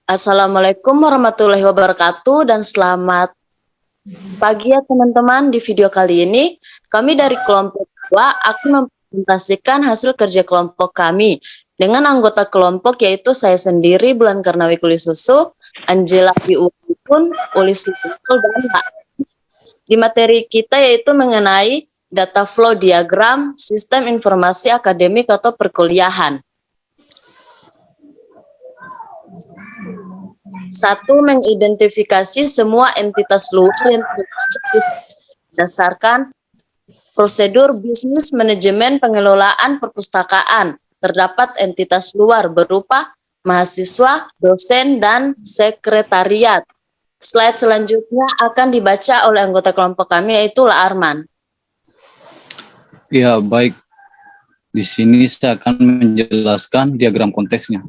Assalamualaikum warahmatullahi wabarakatuh dan selamat pagi ya teman-teman. Di video kali ini kami dari kelompok 2 akan mempresentasikan hasil kerja kelompok kami dengan anggota kelompok yaitu saya sendiri Bulan Karnawi Kulisusu, Angela Piupun, Ulis Litul, dan Mbak. Di materi kita yaitu mengenai data flow diagram sistem informasi akademik atau perkuliahan. 1. Mengidentifikasi semua entitas luar yang berdasarkan prosedur bisnis manajemen pengelolaan perpustakaan. Terdapat entitas luar berupa mahasiswa, dosen, dan sekretariat. Slide selanjutnya akan dibaca oleh anggota kelompok kami yaitu La Arman. Ya, baik. Di sini saya akan menjelaskan diagram konteksnya.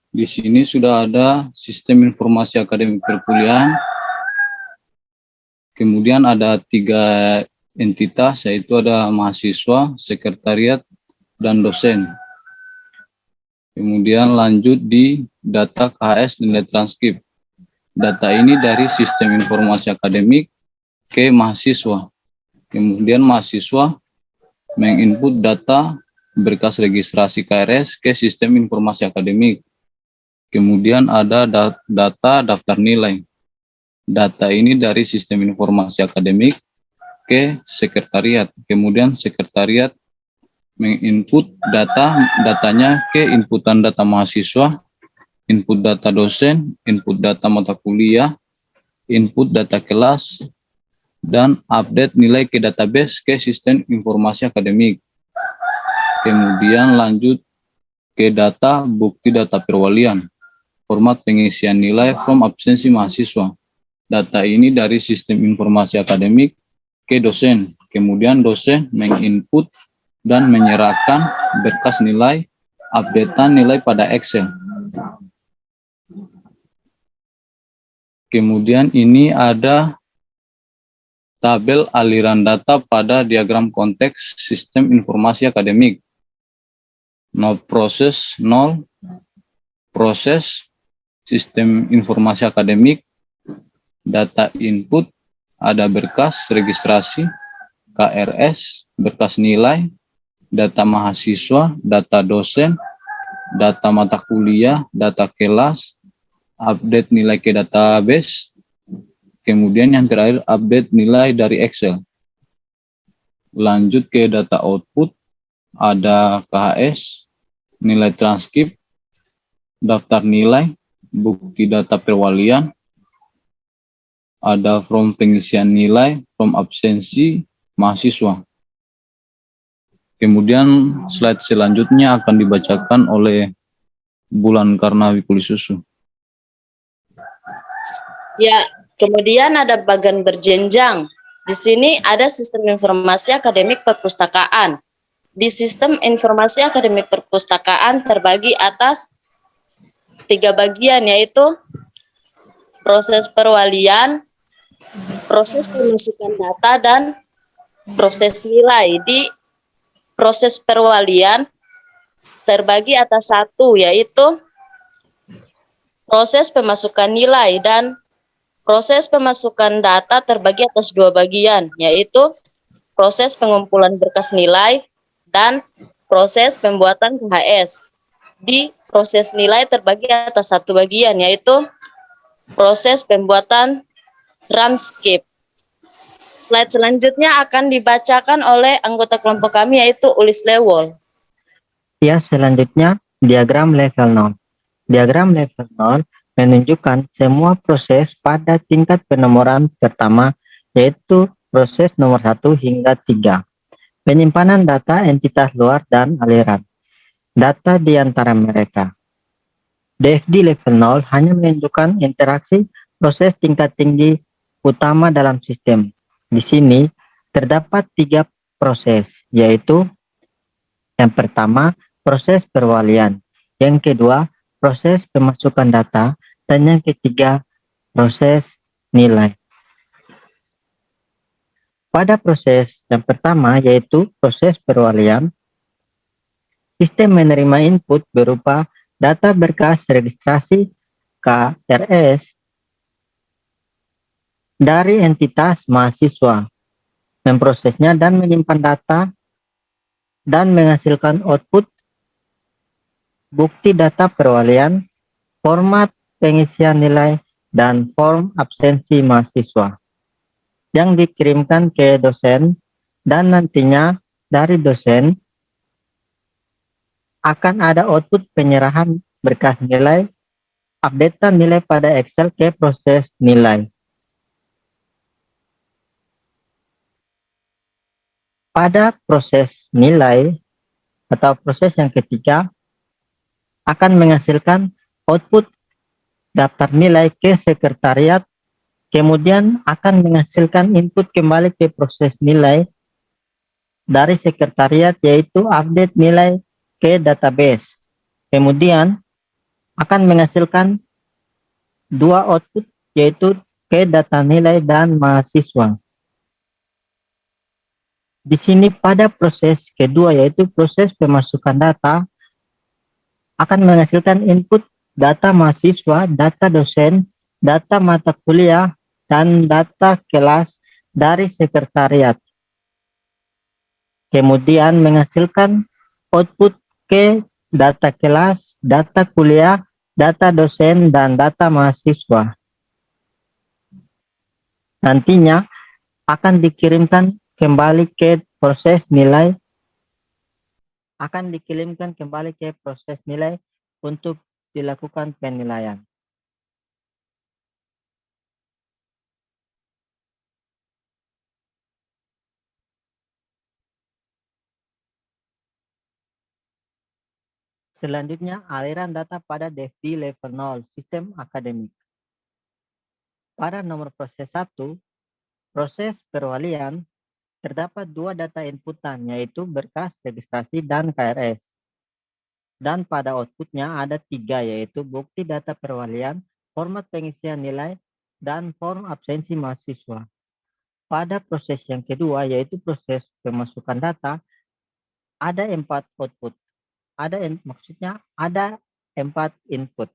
Di sini sudah ada sistem informasi akademik perkuliahan. Kemudian ada 3 entitas, yaitu ada mahasiswa, sekretariat, dan dosen. Kemudian lanjut di data KHS nilai transkrip. Data ini dari sistem informasi akademik ke mahasiswa. Kemudian mahasiswa menginput data berkas registrasi KRS ke sistem informasi akademik. Kemudian ada data daftar nilai. Data ini dari sistem informasi akademik ke sekretariat. Kemudian sekretariat menginput datanya ke inputan data mahasiswa, input data dosen, input data mata kuliah, input data kelas, dan update nilai ke database ke sistem informasi akademik. Kemudian lanjut ke data bukti data perwalian. Format pengisian nilai from absensi mahasiswa. Data ini dari sistem informasi akademik ke dosen. Kemudian dosen menginput dan menyerahkan berkas nilai, updatean nilai pada Excel. Kemudian ini ada tabel aliran data pada diagram konteks sistem informasi akademik. Proses sistem informasi akademik, data input, ada berkas registrasi, KRS, berkas nilai, data mahasiswa, data dosen, data mata kuliah, data kelas, update nilai ke database, kemudian yang terakhir update nilai dari Excel. Lanjut ke data output, ada KHS, nilai transkrip, daftar nilai, bukti data perwalian, ada from pengisian nilai, from absensi mahasiswa. Kemudian slide selanjutnya akan dibacakan oleh Bulan Karnawi Kulisusu. Ya, kemudian ada bagan berjenjang. Di sini ada sistem informasi akademik perpustakaan. Di sistem informasi akademik perpustakaan terbagi atas 3 bagian, yaitu proses perwalian, proses pemasukan data, dan proses nilai. Di proses perwalian terbagi atas 1, yaitu proses pemasukan nilai, dan proses pemasukan data terbagi atas 2 bagian, yaitu proses pengumpulan berkas nilai dan proses pembuatan KHS. Di proses nilai terbagi atas 1 bagian, yaitu proses pembuatan transkrip. Slide selanjutnya akan dibacakan oleh anggota kelompok kami yaitu Ulis Lewol. Ya, selanjutnya diagram level 0. Diagram level 0 menunjukkan semua proses pada tingkat penomoran pertama, yaitu proses nomor 1 hingga 3. Penyimpanan data entitas luar dan aliran data di antara mereka. DFD level 0 hanya menunjukkan interaksi proses tingkat tinggi utama dalam sistem. Di sini terdapat 3 proses, yaitu yang pertama proses perwalian, yang kedua proses pemasukan data, dan yang ketiga proses nilai. Pada proses yang pertama, yaitu proses perwalian, sistem menerima input berupa data berkas registrasi KRS dari entitas mahasiswa, memprosesnya dan menyimpan data dan menghasilkan output bukti data perwalian, format pengisian nilai, dan form absensi mahasiswa yang dikirimkan ke dosen, dan nantinya dari dosen akan ada output penyerahan berkas nilai, updatean nilai pada Excel ke proses nilai. Pada proses nilai atau proses yang ketiga akan menghasilkan output daftar nilai ke sekretariat, kemudian akan menghasilkan input kembali ke proses nilai dari sekretariat, yaitu update nilai ke database. Kemudian akan menghasilkan dua output, yaitu ke data nilai dan mahasiswa. Di sini pada proses kedua, yaitu proses pemasukan data, akan menghasilkan input data mahasiswa, data dosen, data mata kuliah, dan data kelas dari sekretariat. Kemudian menghasilkan output ke data kelas, data kuliah, data dosen, dan data mahasiswa. Nantinya akan dikirimkan kembali ke proses nilai, untuk dilakukan penilaian. Selanjutnya, aliran data pada DEFD level 0, sistem akademik. Pada nomor proses 1, proses perwalian, terdapat dua data inputan, yaitu berkas registrasi dan KRS. Dan pada outputnya ada 3, yaitu bukti data perwalian, format pengisian nilai, dan form absensi mahasiswa. Pada proses yang kedua, yaitu proses pemasukan data, ada 4 output. Ada 4 input.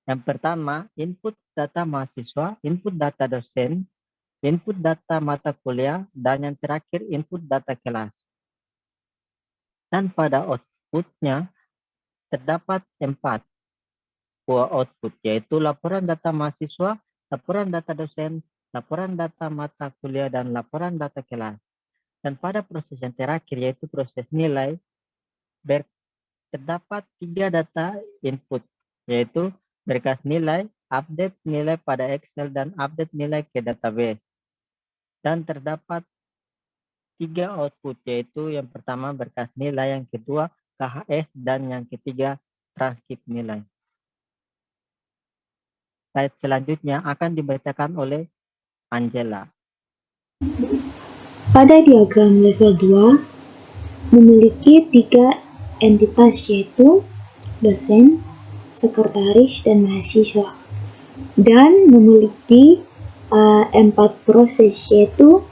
Yang pertama, input data mahasiswa, input data dosen, input data mata kuliah, dan yang terakhir input data kelas. Dan pada outputnya terdapat 4 buah output, yaitu laporan data mahasiswa, laporan data dosen, laporan data mata kuliah, dan laporan data kelas. Dan pada proses yang terakhir, yaitu proses nilai, terdapat 3 data input, yaitu berkas nilai, update nilai pada Excel, dan update nilai ke database. Dan terdapat 3 output, yaitu yang pertama berkas nilai, yang kedua KHS, dan yang ketiga transkrip nilai. Slide selanjutnya akan dibacakan oleh Angela. Pada diagram level 2 memiliki 3 entitas, yaitu dosen, sekretaris, dan mahasiswa, dan memiliki 4 proses, yaitu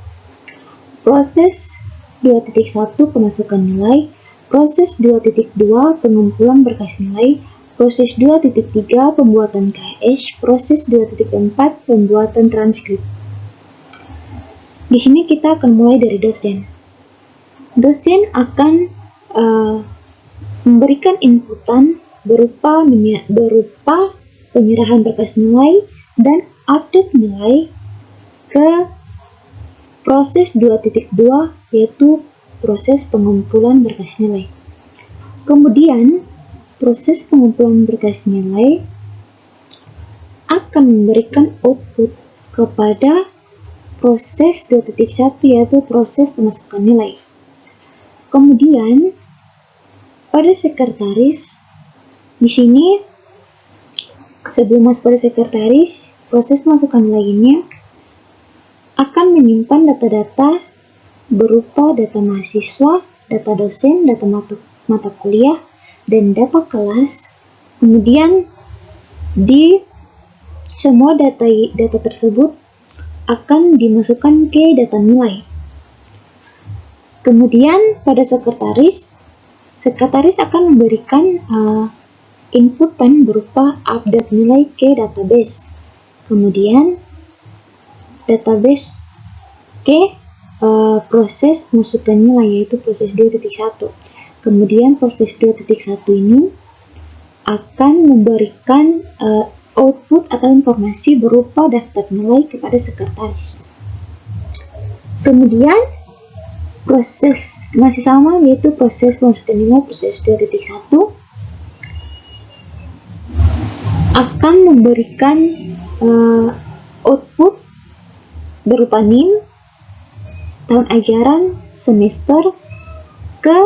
proses 2.1 pemasukan nilai, proses 2.2 pengumpulan berkas nilai, proses 2.3 pembuatan KS, proses 2.4 pembuatan transkrip. Di sini kita akan mulai dari dosen. Dosen akan memberikan inputan berupa penyerahan berkas nilai dan update nilai ke proses 2.2, yaitu proses pengumpulan berkas nilai. Kemudian proses pengumpulan berkas nilai akan memberikan output kepada proses 2.1, yaitu proses pemasukan nilai. Kemudian pada sekretaris, di sini sebelum masuk pada sekretaris, proses pemasukan nilai ini akan menyimpan data-data berupa data mahasiswa, data dosen, data mata kuliah, dan data kelas. Kemudian di semua data tersebut akan dimasukkan ke data nilai. Kemudian pada sekretaris akan memberikan inputan berupa update nilai ke database. Kemudian database ke proses masukkan nilai, yaitu proses 2.1. Kemudian proses 2.1 ini akan memberikan output atau informasi berupa daftar nilai kepada sekretaris. Kemudian proses masih sama, yaitu proses masukkan nilai, proses 2.1 akan memberikan output berupa NIM, tahun ajaran, semester, ke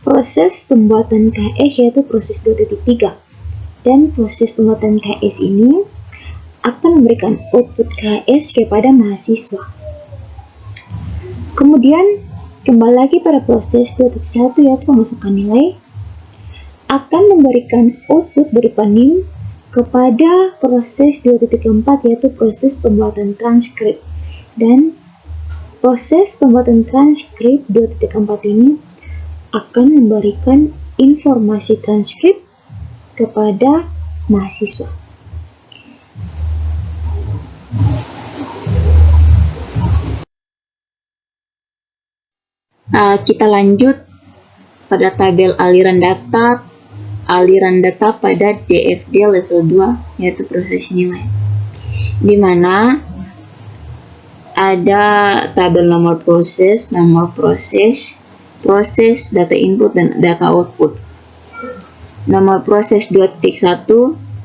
proses pembuatan KS, yaitu proses 2.3. Dan proses pembuatan KS ini akan memberikan output KS kepada mahasiswa. Kemudian kembali lagi pada proses 2.1, yaitu pemasukan nilai, akan memberikan output berupa NIM kepada proses 2.4, yaitu proses pembuatan transkrip. Dan proses pembuatan transkrip 2.4 ini akan memberikan informasi transkrip kepada mahasiswa. Kita lanjut pada tabel aliran data pada DFD level 2, yaitu proses nilai, di mana ada tabel nomor proses, data input dan data output. Nomor proses 2.1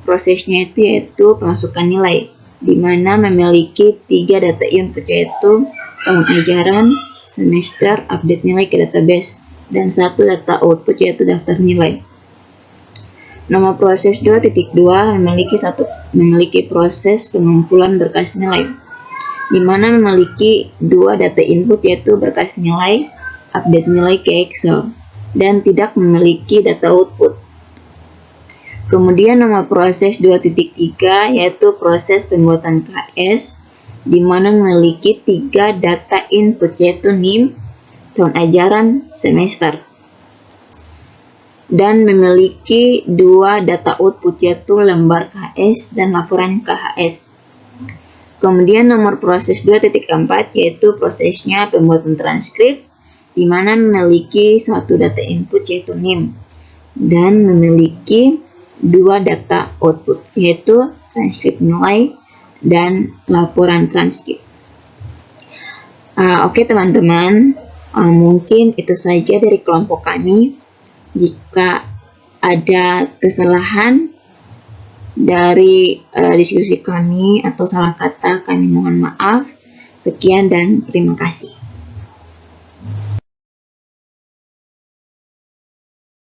prosesnya yaitu pemasukan nilai, di mana memiliki 3 data input, yaitu tahun ajaran, semester, update nilai ke database, dan 1 data output, yaitu daftar nilai. Nomor proses 2.2 memiliki proses pengumpulan berkas nilai, di mana memiliki 2 data input, yaitu berkas nilai, update nilai ke Excel, dan tidak memiliki data output. Kemudian nomor proses 2.3 yaitu proses pembuatan KS, di mana memiliki 3 data input, yaitu NIM, tahun ajaran, semester, dan memiliki 2 data output, yaitu lembar KS dan laporan KHS. Kemudian nomor proses 2.4 yaitu prosesnya pembuatan transkrip, di mana memiliki 1 data input, yaitu NIM, dan memiliki 2 data output, yaitu transkrip nilai dan laporan transkrip. Oke teman-teman, mungkin itu saja dari kelompok kami. Jika ada kesalahan dari diskusi kami atau salah kata, kami mohon maaf. Sekian dan terima kasih.